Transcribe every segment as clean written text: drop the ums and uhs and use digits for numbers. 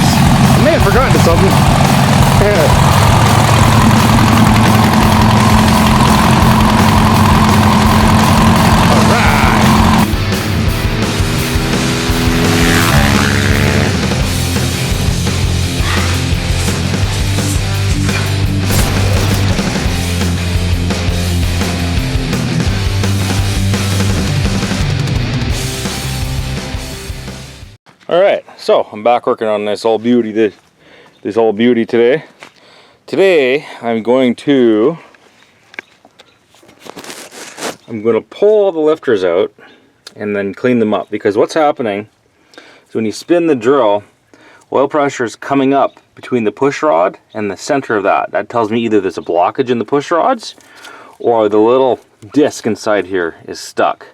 I may have forgotten something. Alright, so I'm back working on this old beauty today. Today I'm going to pull all the lifters out and then clean them up, because what's happening is when you spin the drill, oil pressure is coming up between the push rod and the center of that. That tells me either there's a blockage in the push rods or the little disc inside here is stuck.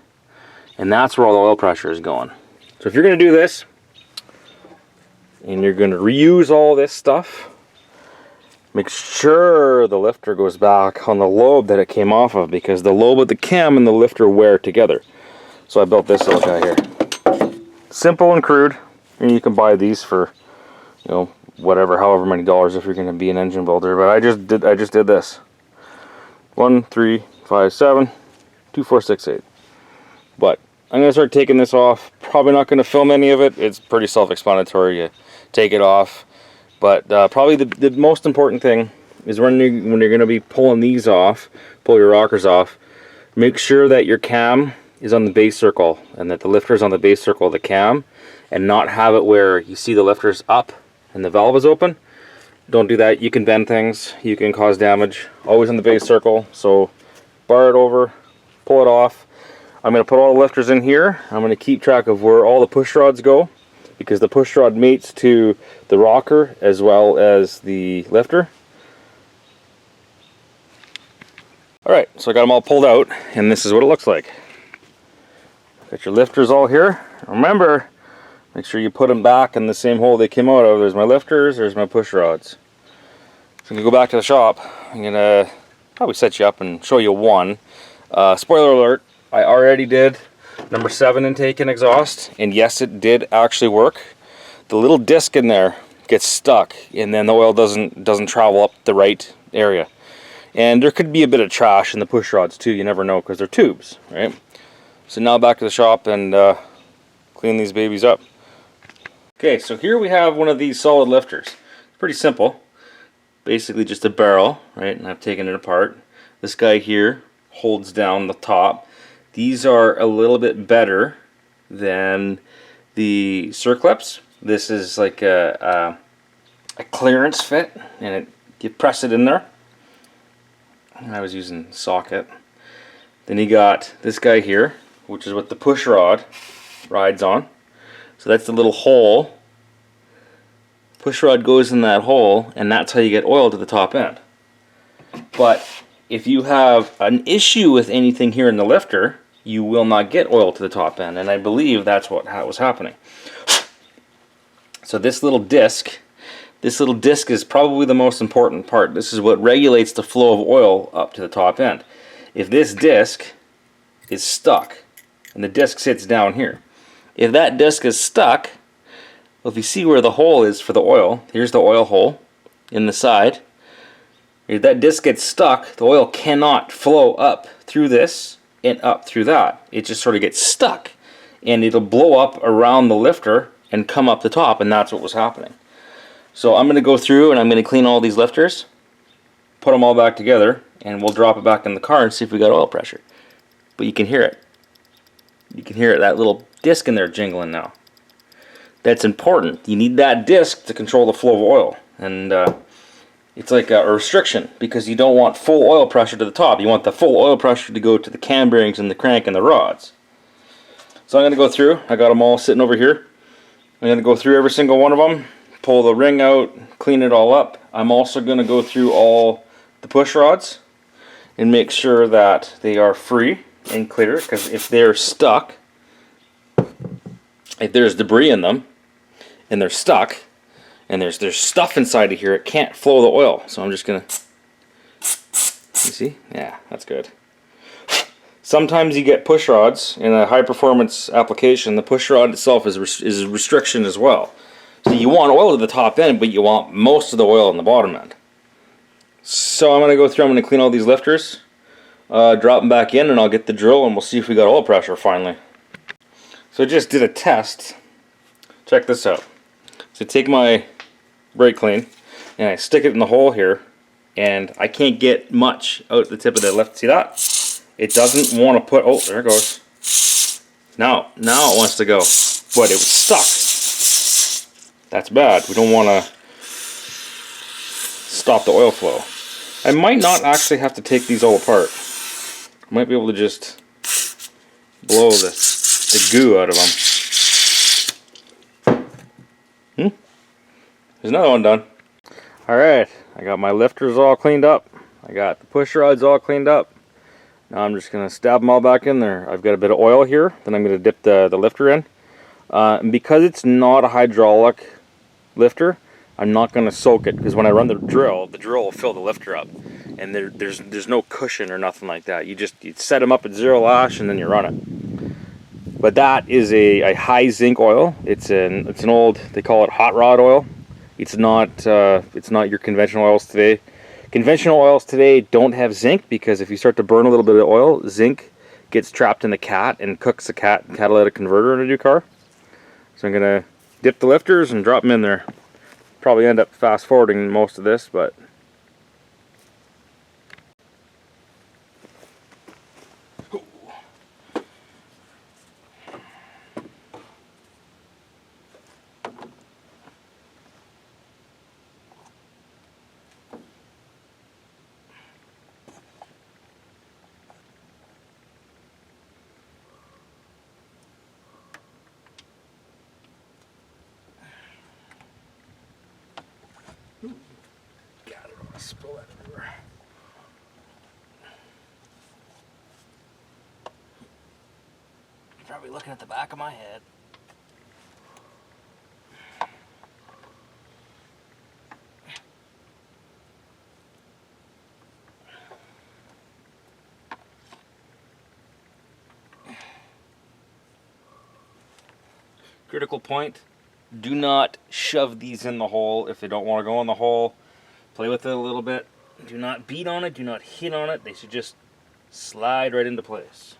And that's where all the oil pressure is going. So if you're going to do this, and you're going to reuse all this stuff, make sure the lifter goes back on the lobe that it came off of, because the lobe of the cam and the lifter wear together. So I built this little guy here. Simple and crude. And you can buy these for, you know, whatever, however many dollars if you're going to be an engine builder. But I just did this. 1, 3, 5, 7, 2, 4, 6, 8. But I'm going to start taking this off. Probably not going to film any of it. It's pretty self-explanatory. You take it off. But probably the most important thing is when you're going to be pulling these off, pull your rockers off, make sure that your cam is on the base circle and that the lifter is on the base circle of the cam, and not have it where you see the lifters up and the valve is open. Don't do that. You can bend things. You can cause damage. Always on the base circle. So bar it over, pull it off. I'm going to put all the lifters in here. I'm going to keep track of where all the push rods go, because the push rod mates to the rocker as well as the lifter. Alright, so I got them all pulled out, and this is what it looks like. Got your lifters all here. Remember, make sure you put them back in the same hole they came out of. There's my lifters, there's my push rods. So I'm going to go back to the shop. I'm going to probably set you up and show you one. Spoiler alert, I already did number 7 intake and exhaust, and yes, it did actually work. The little disc in there gets stuck, and then the oil doesn't travel up the right area. And there could be a bit of trash in the push rods too. You never know, because they're tubes, right? So now back to the shop and clean these babies up. Okay, so here we have one of these solid lifters. It's pretty simple. Basically just a barrel, right? And I've taken it apart. This guy here holds down the top. These are a little bit better than the circlips. This is like a clearance fit, and you press it in there. And I was using socket. Then you got this guy here, which is what the push rod rides on. So that's the little hole. Push rod goes in that hole, and that's how you get oil to the top end. But if you have an issue with anything here in the lifter, you will not get oil to the top end, and I believe that's what was happening. So this little disc is probably the most important part. This is what regulates the flow of oil up to the top end. If this disc is stuck, and the disc sits down here, if that disc is stuck, well, if you see where the hole is for the oil, here's the oil hole in the side. If that disc gets stuck, the oil cannot flow up through this and up through that. It just sort of gets stuck, and it'll blow up around the lifter and come up the top, and that's what was happening. So I'm going to go through and I'm going to clean all these lifters, put them all back together, and we'll drop it back in the car and see if we got oil pressure. But you can hear it. You can hear it, that little disc in there jingling now. That's important. You need that disc to control the flow of oil. And it's like a restriction, because you don't want full oil pressure to the top. You want the full oil pressure to go to the cam bearings and the crank and the rods. So I'm going to go through. I got them all sitting over here. I'm going to go through every single one of them, pull the ring out, clean it all up. I'm also going to go through all the push rods and make sure that they are free and clear, because if they're stuck, if there's debris in them and they're stuck, and there's stuff inside of here, it can't flow the oil. So I'm just gonna, you see? Yeah, that's good. Sometimes you get push rods in a high performance application. The push rod itself is a restriction as well. So you want oil at the top end, but you want most of the oil on the bottom end. So I'm going to go through, I'm going to clean all these lifters, drop them back in, and I'll get the drill and we'll see if we got oil pressure finally. So I just did a test. Check this out. So take my brake clean and I stick it in the hole here, and I can't get much out the tip of the lift. See that? It doesn't want to put, oh, there it goes. Now it wants to go, but it was stuck. That's bad. We don't want to stop the oil flow. I might not actually have to take these all apart. I might be able to just blow the goo out of them. There's another one done. Alright, I got my lifters all cleaned up. I got the push rods all cleaned up. Now I'm just going to stab them all back in there. I've got a bit of oil here, then I'm going to dip the lifter in. And because it's not a hydraulic lifter, I'm not going to soak it, because when I run the drill will fill the lifter up. And there's no cushion or nothing like that. You set them up at zero lash and then you run it. But that is a high zinc oil. It's an old, they call it hot rod oil. It's not your conventional oils today. Conventional oils today don't have zinc, because if you start to burn a little bit of oil, zinc gets trapped in the cat and cooks the catalytic converter in a new car. So I'm going to dip the lifters and drop them in there. Probably end up fast forwarding most of this, but spill that everywhere. You're probably looking at the back of my head. Critical point: do not shove these in the hole if they don't want to go in the hole. Play with it a little bit. Do not beat on it, do not hit on it. They should just slide right into place.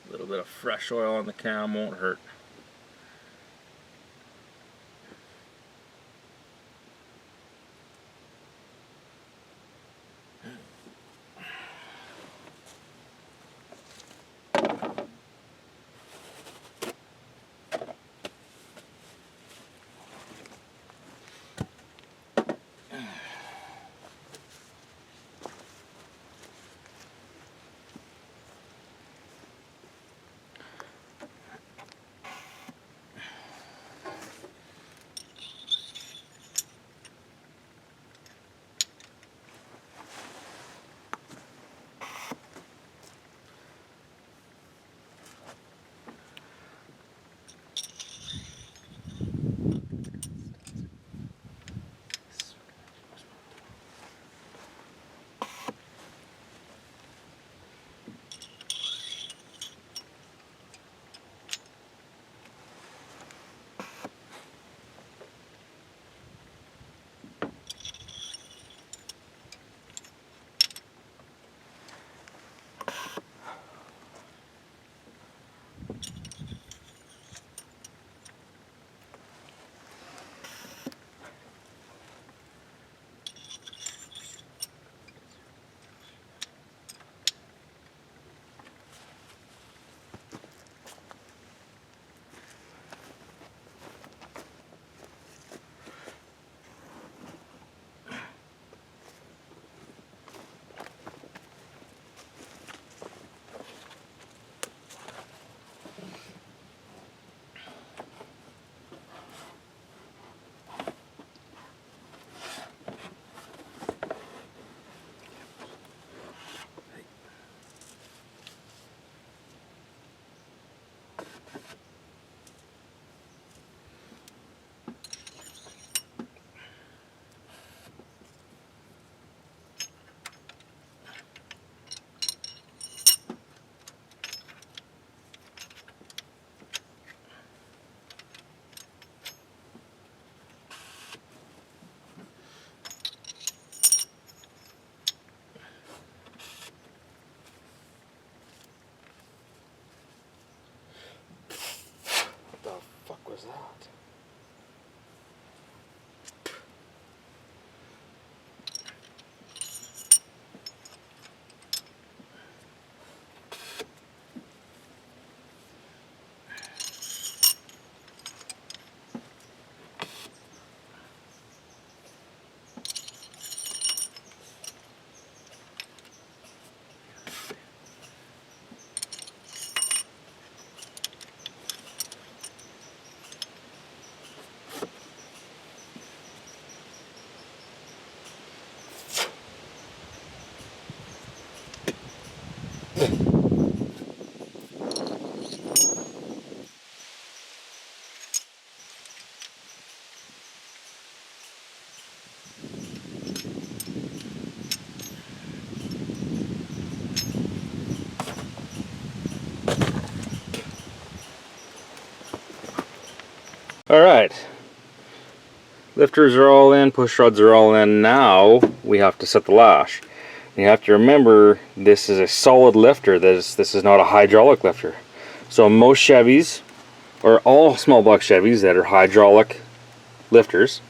A little bit of fresh oil on the cam won't hurt. All right, lifters are all in, push rods are all in. Now we have to set the lash. You have to remember this is a solid lifter. This is not a hydraulic lifter. So most Chevys, or all small block Chevys that are hydraulic lifters,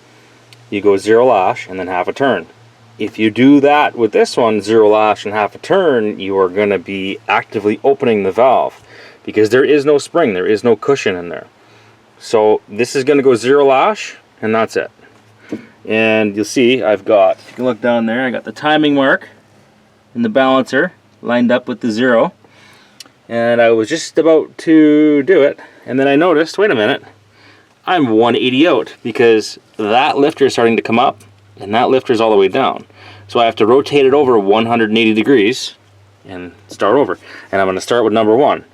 you go 0 lash and then half a turn. If you do that with this one, 0 lash and half a turn, you are going to be actively opening the valve because there is no spring, there is no cushion in there. So this is going to go 0 lash and that's it. And you'll see I've got, if you can look down there, I got the timing mark in the balancer lined up with the 0. And I was just about to do it, and then I noticed, wait a minute, I'm 180 out because that lifter is starting to come up and that lifter is all the way down. So I have to rotate it over 180 degrees and start over. And I'm going to start with number 1.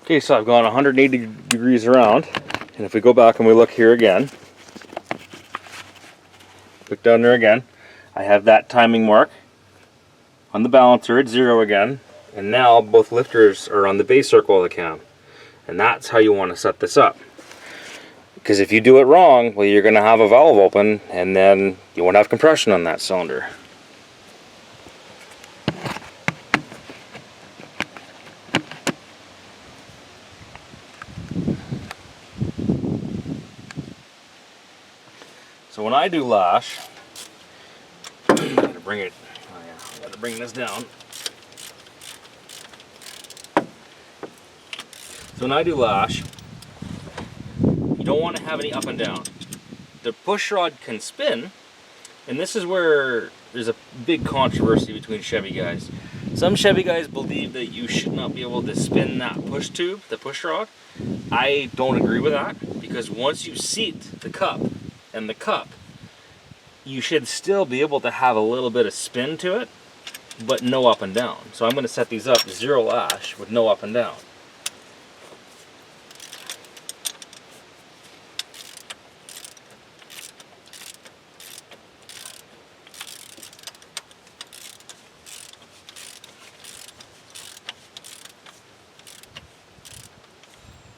Okay, so I've gone 180 degrees around, and if we go back and we look here again, look down there again, I have that timing mark on the balancer at 0 again, and now both lifters are on the base circle of the cam. And that's how you want to set this up. Because if you do it wrong, well, you're going to have a valve open, and then you won't have compression on that cylinder. So when I do lash, I'm going to bring it, oh yeah, I got to bring this down. So when I do lash, you don't want to have any up and down. The push rod can spin, and this is where there's a big controversy between Chevy guys. Some Chevy guys believe that you should not be able to spin that push tube, the push rod. I don't agree with that, because once you seat the cup and the cup, you should still be able to have a little bit of spin to it, but no up and down. So I'm going to set these up 0 lash with no up and down.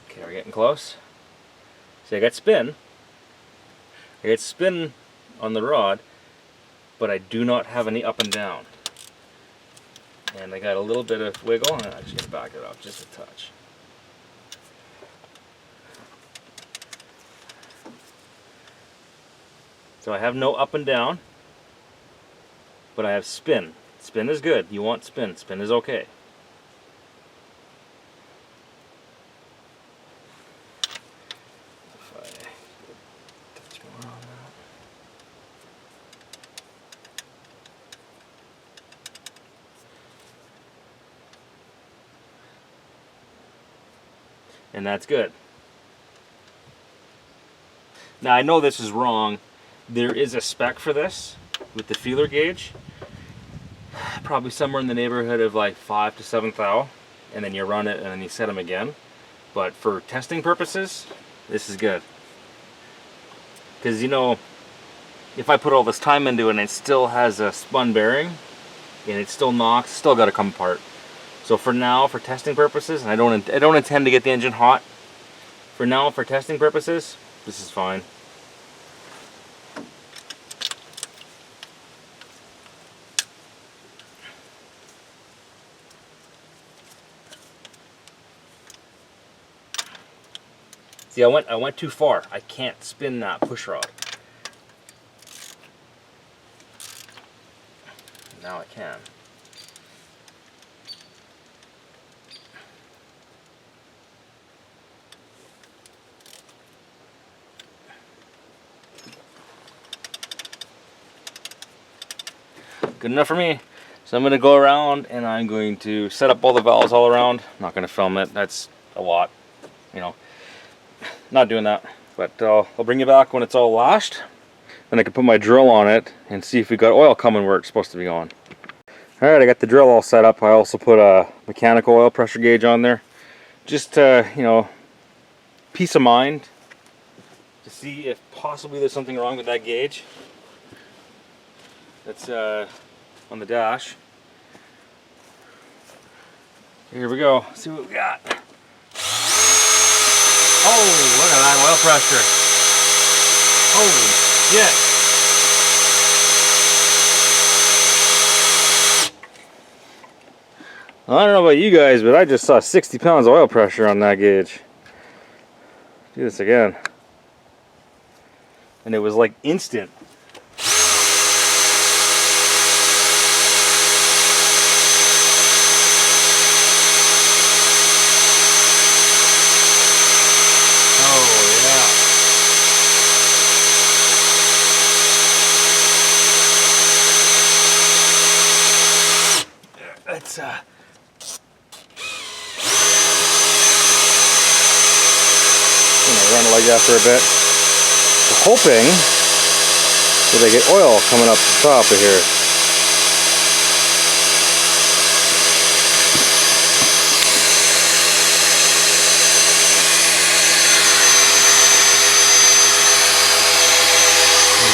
Okay, we're getting close. See, I got spin. I got spin on the rod, but I do not have any up and down. And I got a little bit of wiggle, and I'm just going to back it up just a touch. So I have no up and down, but I have spin. Spin is good. You want spin. Spin is okay. If I touch more on that. And that's good. Now I know this is wrong. There is a spec for this with the feeler gauge. Probably somewhere in the neighborhood of like 5 to 7 thou, and then you run it and then you set them again. But for testing purposes, this is good. Because you know, if I put all this time into it and it still has a spun bearing and it still knocks, it's still got to come apart. So for now, for testing purposes, and I don't intend to get the engine hot. For now, for testing purposes, this is fine. See, I went too far. I can't spin that push rod. Now I can. Good enough for me. So I'm going to go around and I'm going to set up all the valves all around. I'm not going to film it. That's a lot. You know, not doing that. But I'll bring you back when it's all lashed. Then I can put my drill on it and see if we got oil coming where it's supposed to be going. Alright, I got the drill all set up. I also put a mechanical oil pressure gauge on there. Just you know, peace of mind to see if possibly there's something wrong with that gauge. That's on the dash. Here we go. See what we got. Oh, look at that oil pressure. Holy shit. I don't know about you guys, but I just saw 60 pounds of oil pressure on that gauge. Do this again. And it was like instant. It's gonna run like that for a bit. I'm hoping that I get oil coming up the top of here.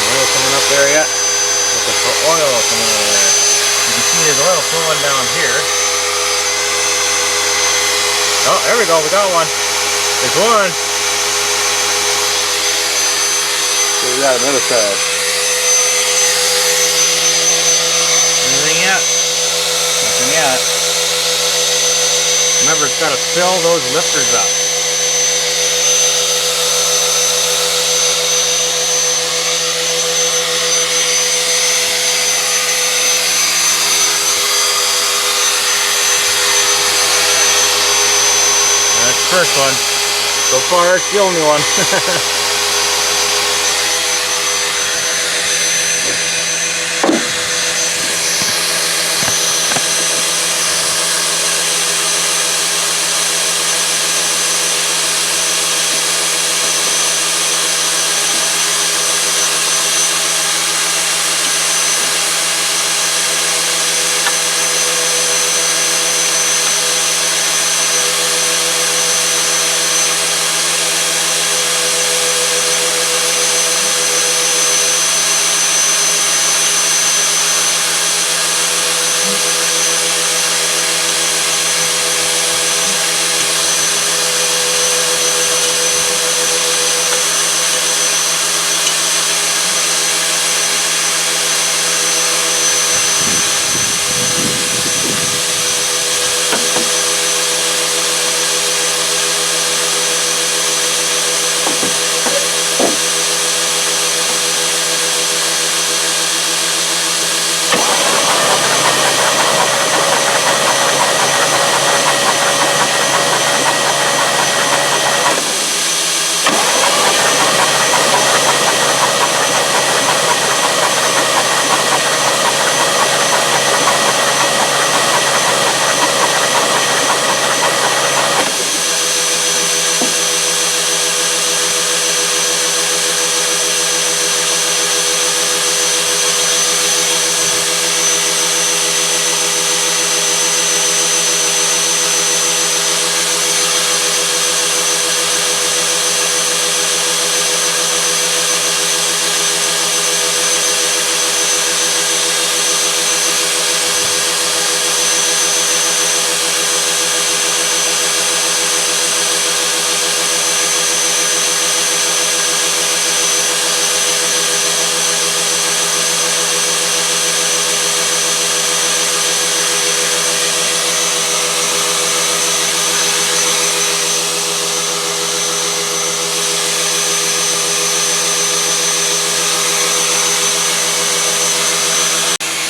Oil coming up there yet? Looking for oil coming out of there. You can see there's oil flowing down here. Oh, there we go, we got one. There's one. So we got another side. Anything yet? Nothing yet. Remember, it's got to fill those lifters up. First one. So far, it's the only one.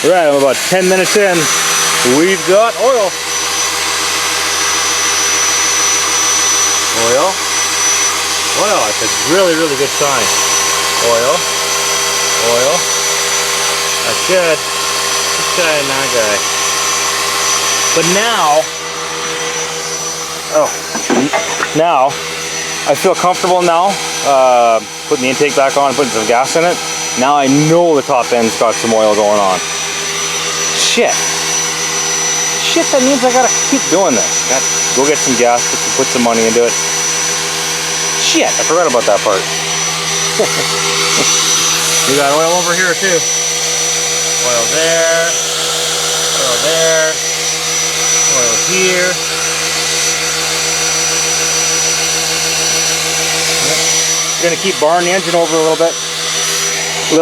Right, I'm about 10 minutes in. We've got oil. Oil. Oil, that's a really, really good sign. Oil. Oil. That's good. This guy and that guy. But now, now, I feel comfortable now, putting the intake back on, putting some gas in it. Now I know the top end's got some oil going on. Shit. Shit, that means I gotta keep doing this. Gotta go get some gas, put some money into it. Shit, I forgot about that part. We got oil over here too. Oil there. Oil there. Oil here. We're gonna keep barring the engine over a little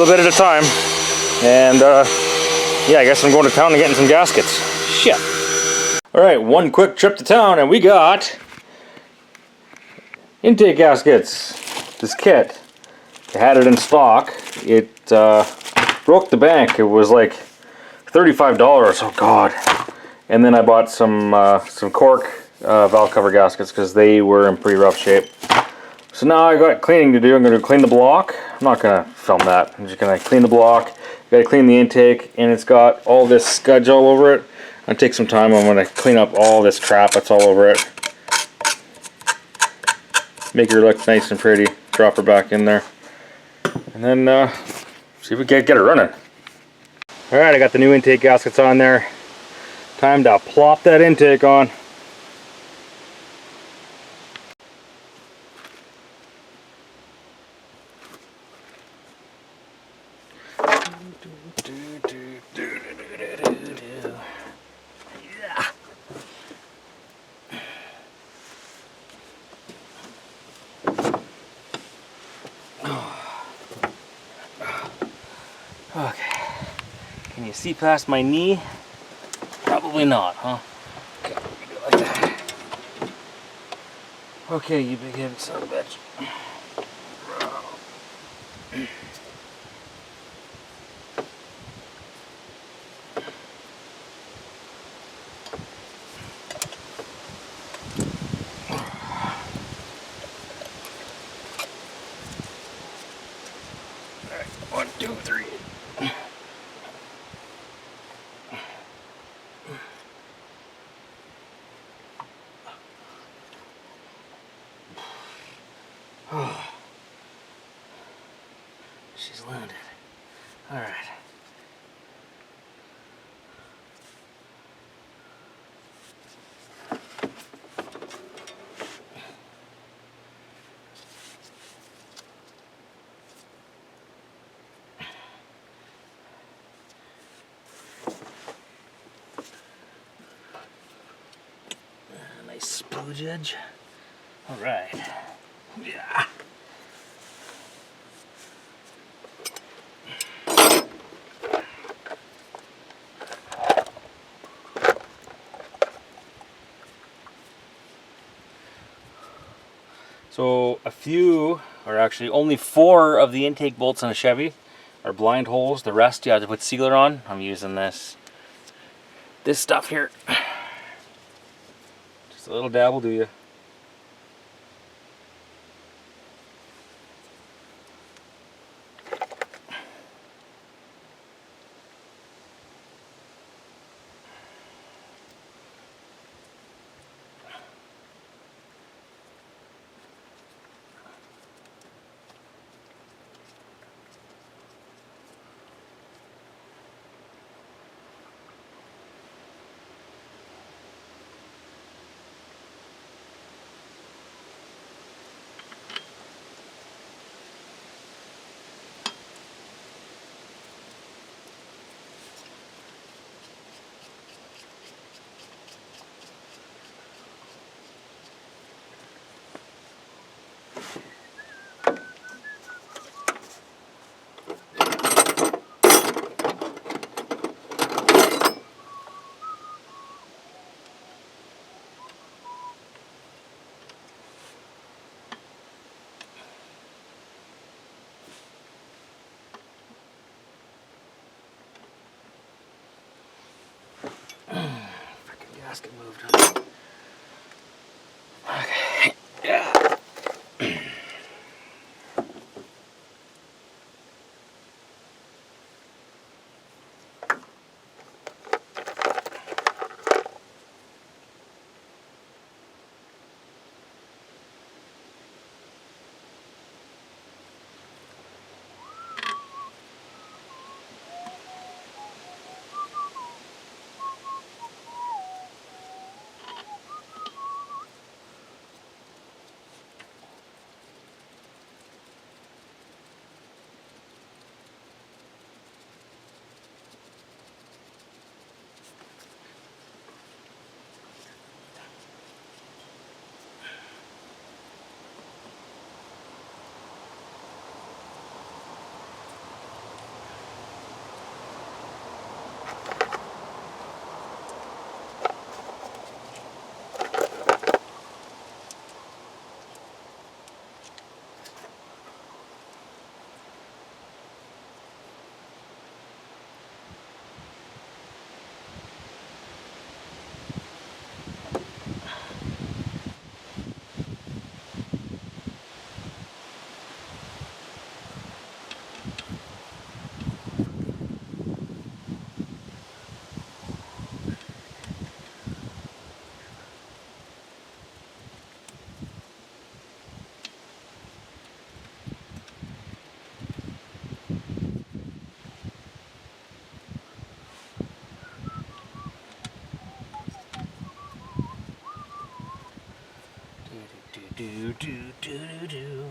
bit at a time. And yeah, I guess I'm going to town and getting some gaskets. Shit. All right, one quick trip to town and we got intake gaskets. This kit, I had it in stock. It broke the bank. It was like $35. Oh God. And then I bought some cork valve cover gaskets because they were in pretty rough shape. So now I got cleaning to do. I'm going to clean the block. I'm not going to film that. I'm just going to clean the block. Got to clean the intake, and it's got all this scudge all over it. I'll take some time. I'm going to clean up all this crap that's all over it. Make her look nice and pretty. Drop her back in there. And then see if we can get it running. Alright, I got the new intake gaskets on there. Time to plop that intake on. Okay, can you see past my knee? Probably not, huh? Okay, we go like that. Okay, you big heavy son of a bitch. Alright, 1, 2, 3. She's landed. All right. Nice splooge edge. All right. Yeah. So a few, or actually only 4 of the intake bolts on a Chevy are blind holes. The rest you have to put sealer on. I'm using this stuff here. Just a little dab will do you. gasket moved. Okay, yeah. Do do do do do.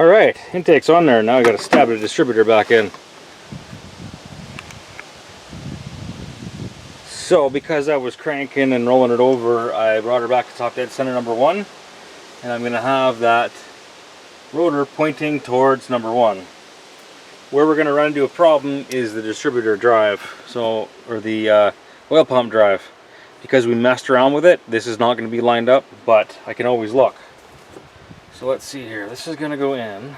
Alright, intake's on there. Now I gotta stab the distributor back in. So because I was cranking and rolling it over, I brought her back to top dead center number 1, and I'm gonna have that rotor pointing towards number 1. Where we're gonna run into a problem is the distributor drive, or the oil pump drive. Because we messed around with it, this is not gonna be lined up, but I can always look. So let's see here. This is going to go in.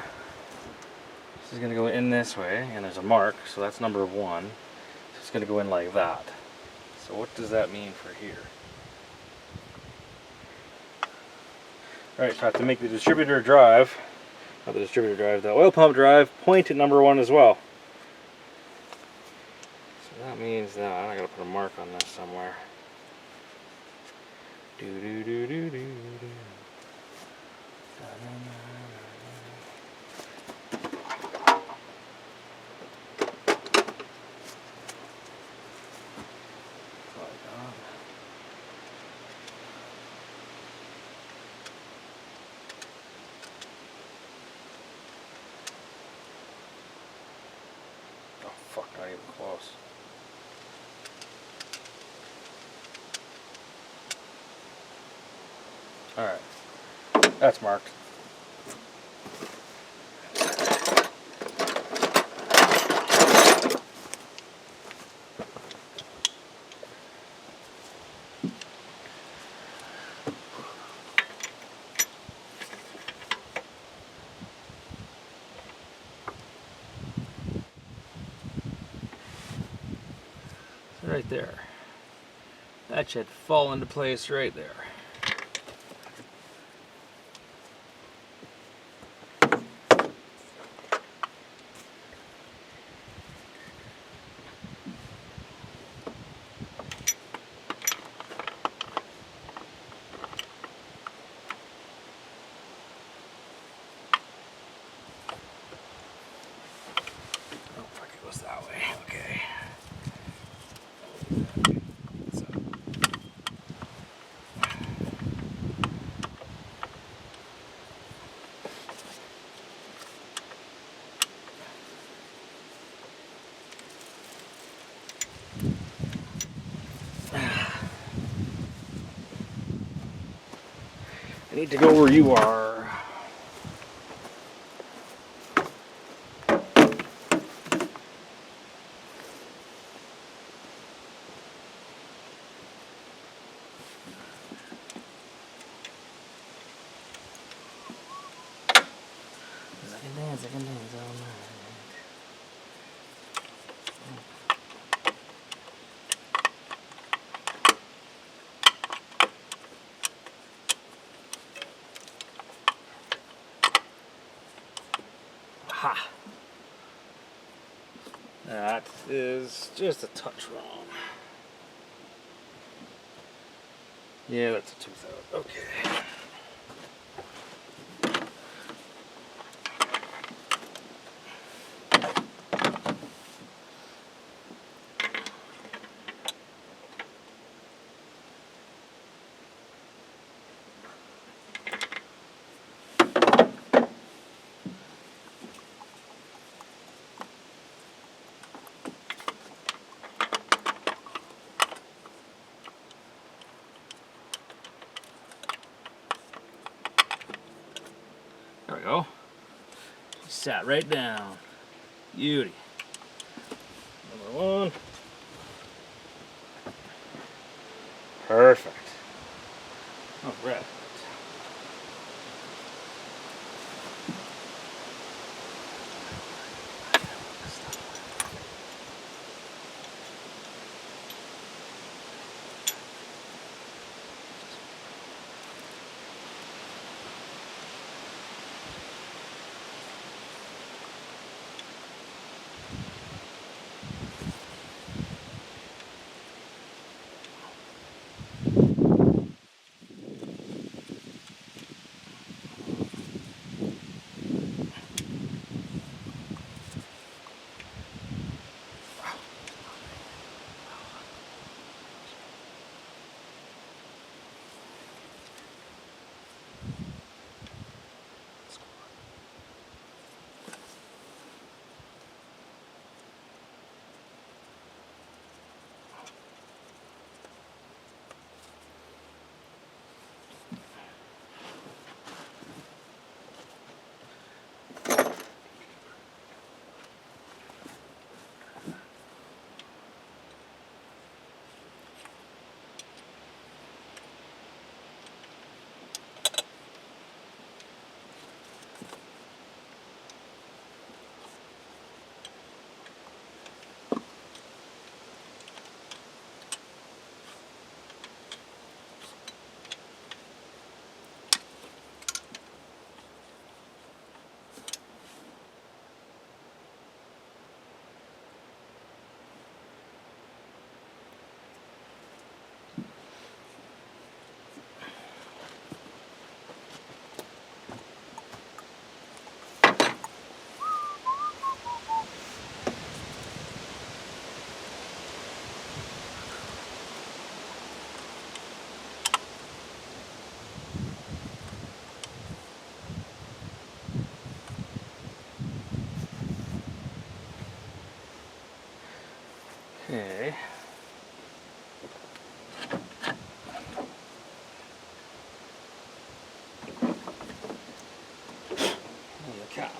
This is going to go in this way, and there's a mark, so that's number 1. So it's going to go in like that. So what does that mean for here? Alright, so I have to make the distributor drive, not the distributor drive, the oil pump drive point at number 1 as well. So that means now I gotta put a mark on this somewhere. Do do do do do do. Oh fuck, not even close. Alright, that's marked. Right there. That should fall into place right there. Oh fuck, it goes that way. Okay. I need to go where you are. I can dance all night. Ha! That is just a touch wrong. Yeah, that's a tooth out. Okay. There we go. Sat right down. Beauty. Number one. Perfect. All right. Okay. And the cap.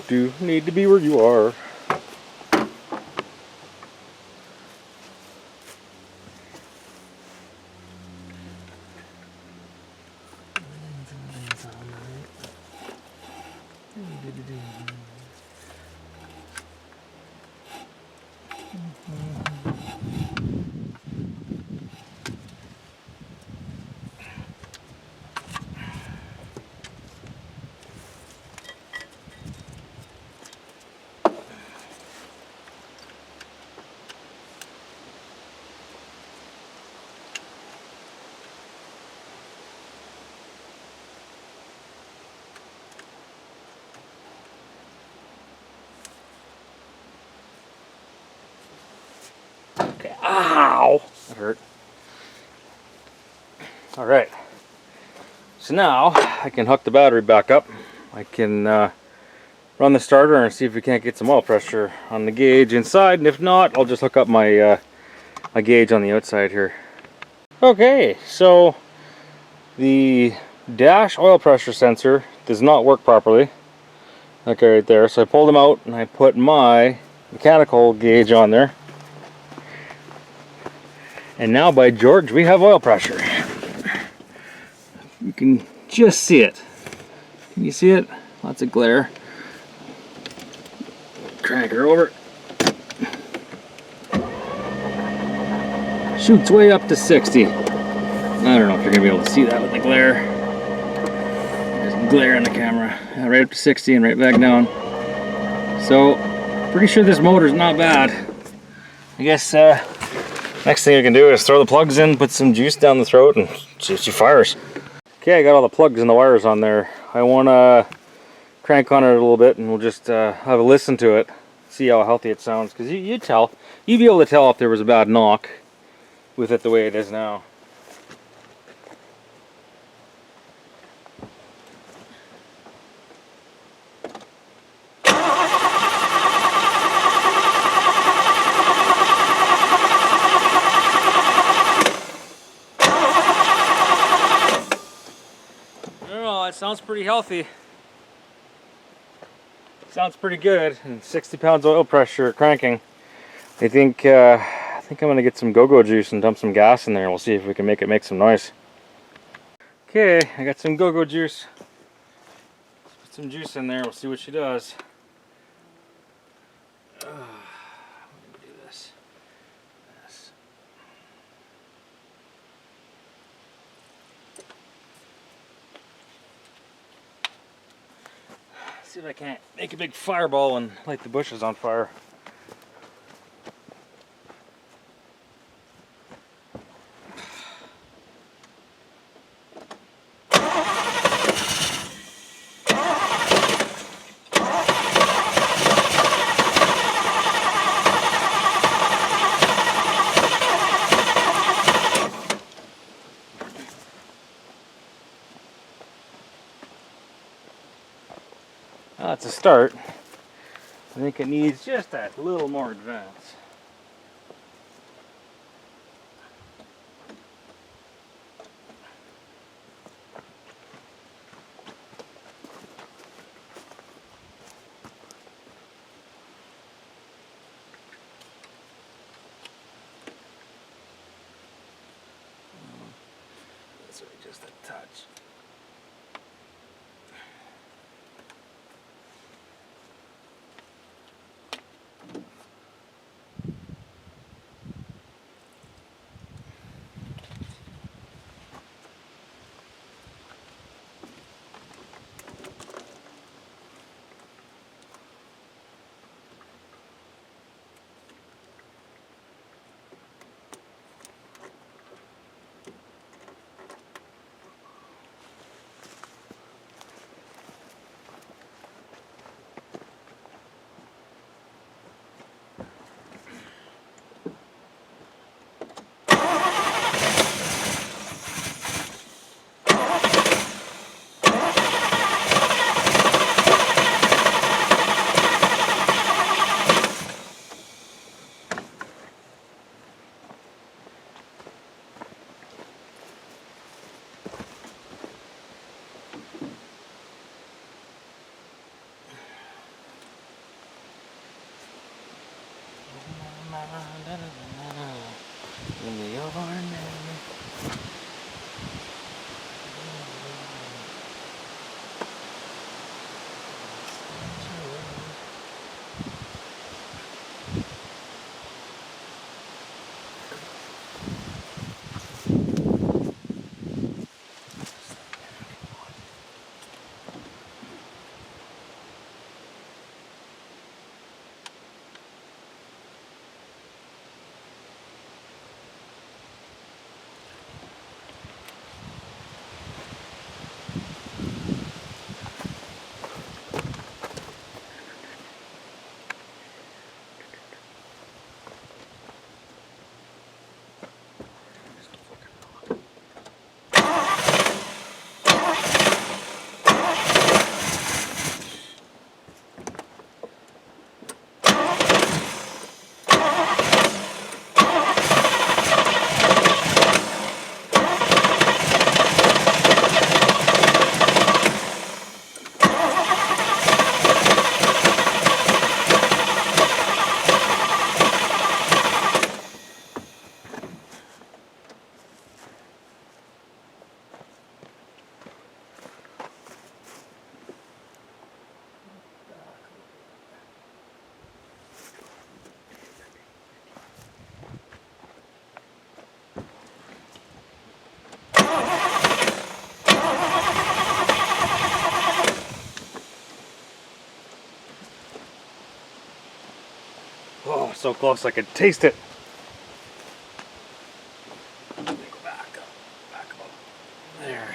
Do. Need to be where you are. Okay. Ow! That hurt. All right. So now I can hook the battery back up. I can run the starter and see if we can't get some oil pressure on the gauge inside, and if not, I'll just hook up my my gauge on the outside here. Okay, so the dash oil pressure sensor does not work properly. Okay, right there. So I pulled them out and I put my mechanical gauge on there. And now, by George, we have oil pressure. You can just see it. Can you see it? Lots of glare. Crank her over. Shoots way up to 60. I don't know if you're gonna be able to see that with the glare. There's glare in the camera. Right up to 60 and right back down. So, pretty sure this motor's not bad. I guess next thing you can do is throw the plugs in, put some juice down the throat, and see if she fires. Okay, I got all the plugs and the wires on there. I want to crank on it a little bit, and we'll just have a listen to it, see how healthy it sounds. Because you'd be able to tell if there was a bad knock with it the way it is now. It sounds pretty healthy. Sounds pretty good. And 60 pounds oil pressure cranking. I think I'm gonna get some go-go juice and dump some gas in there. We'll see if we can make it make some noise. Okay, I got some go-go juice. Let's put some juice in there. We'll see what she does. Let me do this. See if I can't make a big fireball and light the bushes on fire. That's a start. I think it needs just a little more advance. So just a touch. In the yarn. Oh, so close I could taste it. Go back up. There.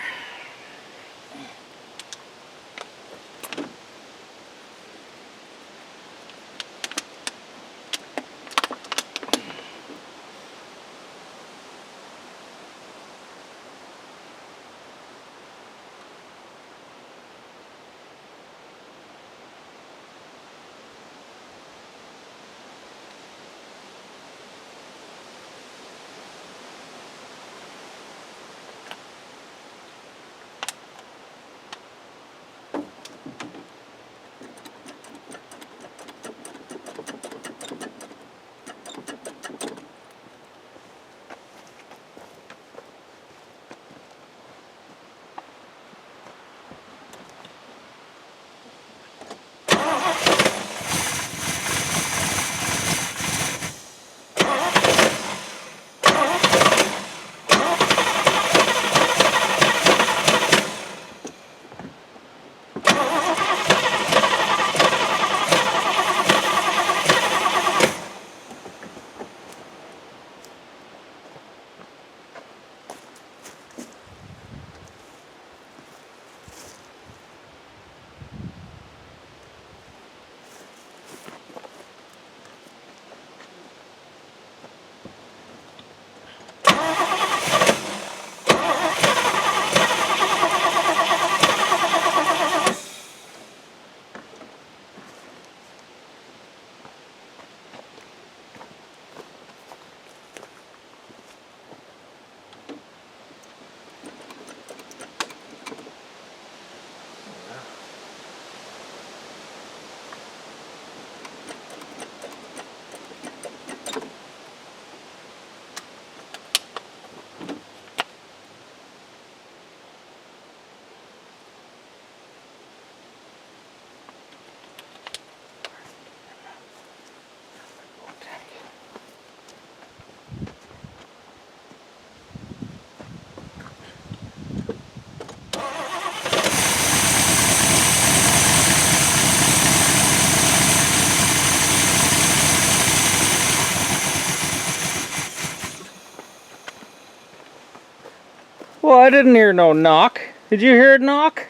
Well, I didn't hear no knock. Did you hear it knock?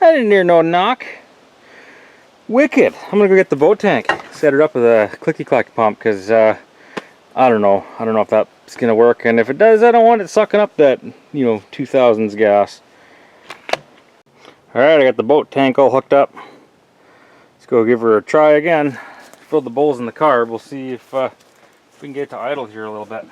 I didn't hear no knock. Wicked. I'm gonna go get the boat tank, set it up with a clicky clack pump, because I don't know if that's gonna work, and if it does, I don't want it sucking up that 2000s gas. All right, I got the boat tank all hooked up. Let's go give her a try again. Fill the bowls in the carb. We'll see if we can get it to idle here a little bit.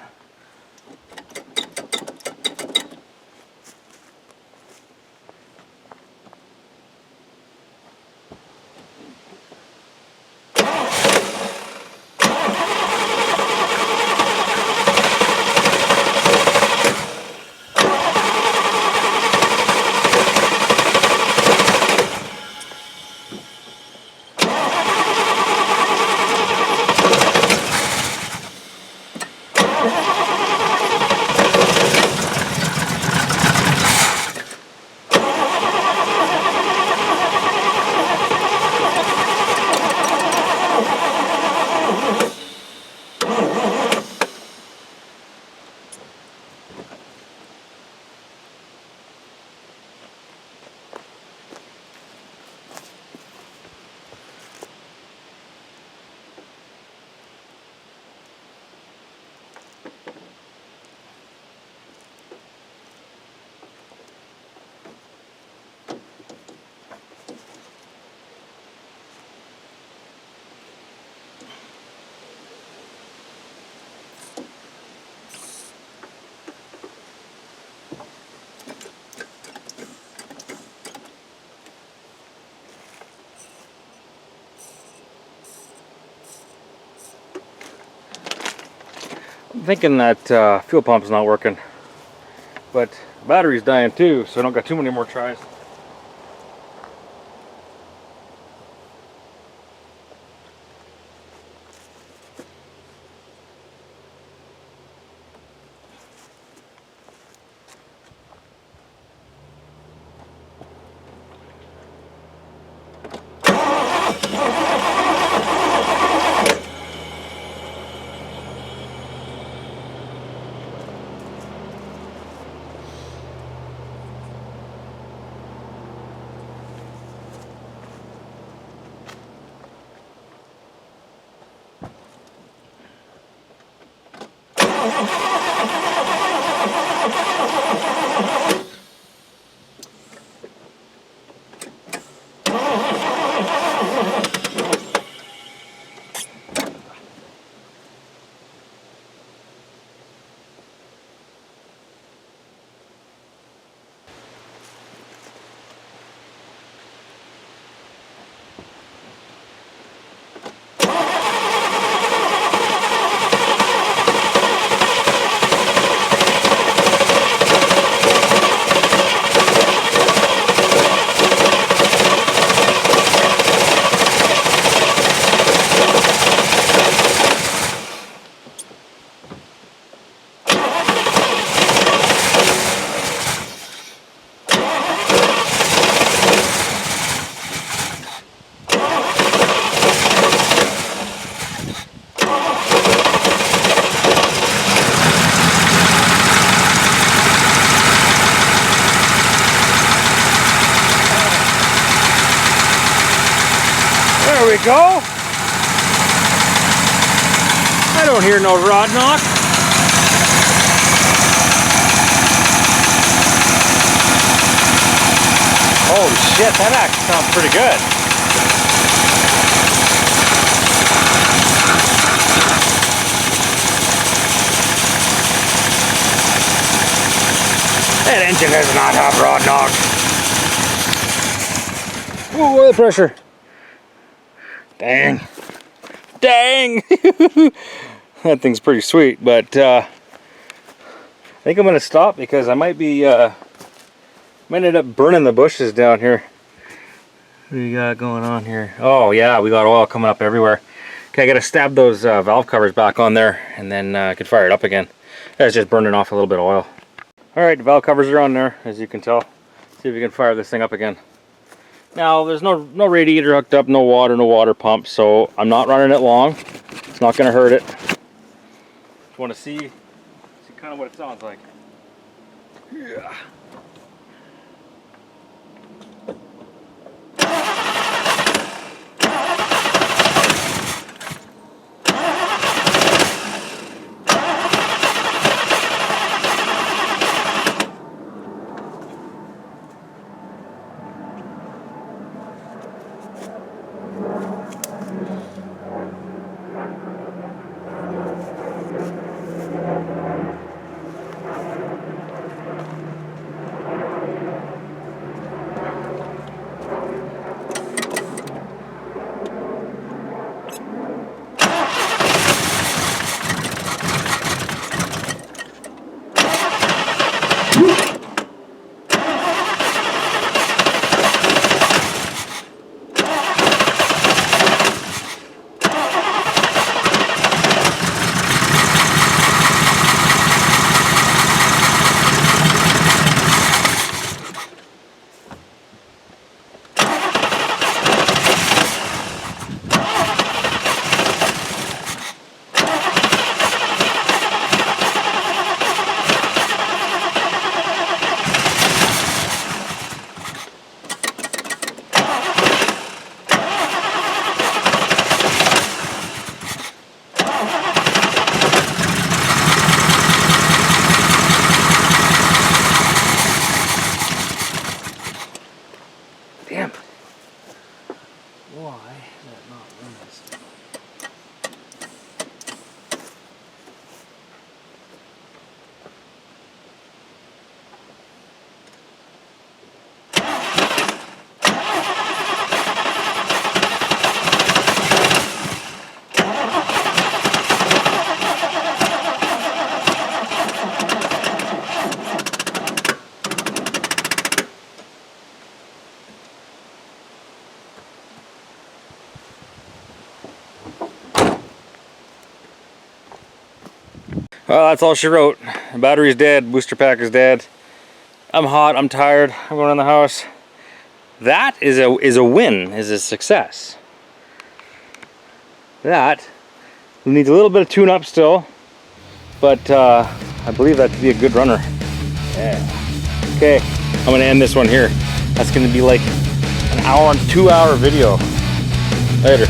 I'm thinking that fuel pump's not working, but battery's dying too, so I don't got too many more tries. There we go. I don't hear no rod knock. Holy shit, that actually sounds pretty good. That engine does not have rod knock. Ooh, oil pressure. Dang. Dang! That thing's pretty sweet, but I think I'm gonna stop because I might end up burning the bushes down here. What do you got going on here? Oh yeah, we got oil coming up everywhere. Okay, I gotta stab those valve covers back on there, and then I can fire it up again. That's just burning off a little bit of oil. Alright, the valve covers are on there, as you can tell. See if we can fire this thing up again. Now, there's no radiator hooked up, no water pump, so I'm not running it long. It's not going to hurt it. Just want to see kind of what it sounds like. Yeah. Well, that's all she wrote. The battery's dead, booster pack is dead. I'm hot, I'm tired, I'm going in the house. That is a win, is a success. That needs a little bit of tune-up still, but I believe that could be a good runner. Yeah. Okay, I'm gonna end this one here. That's gonna be like an hour and 2 hour video. Later.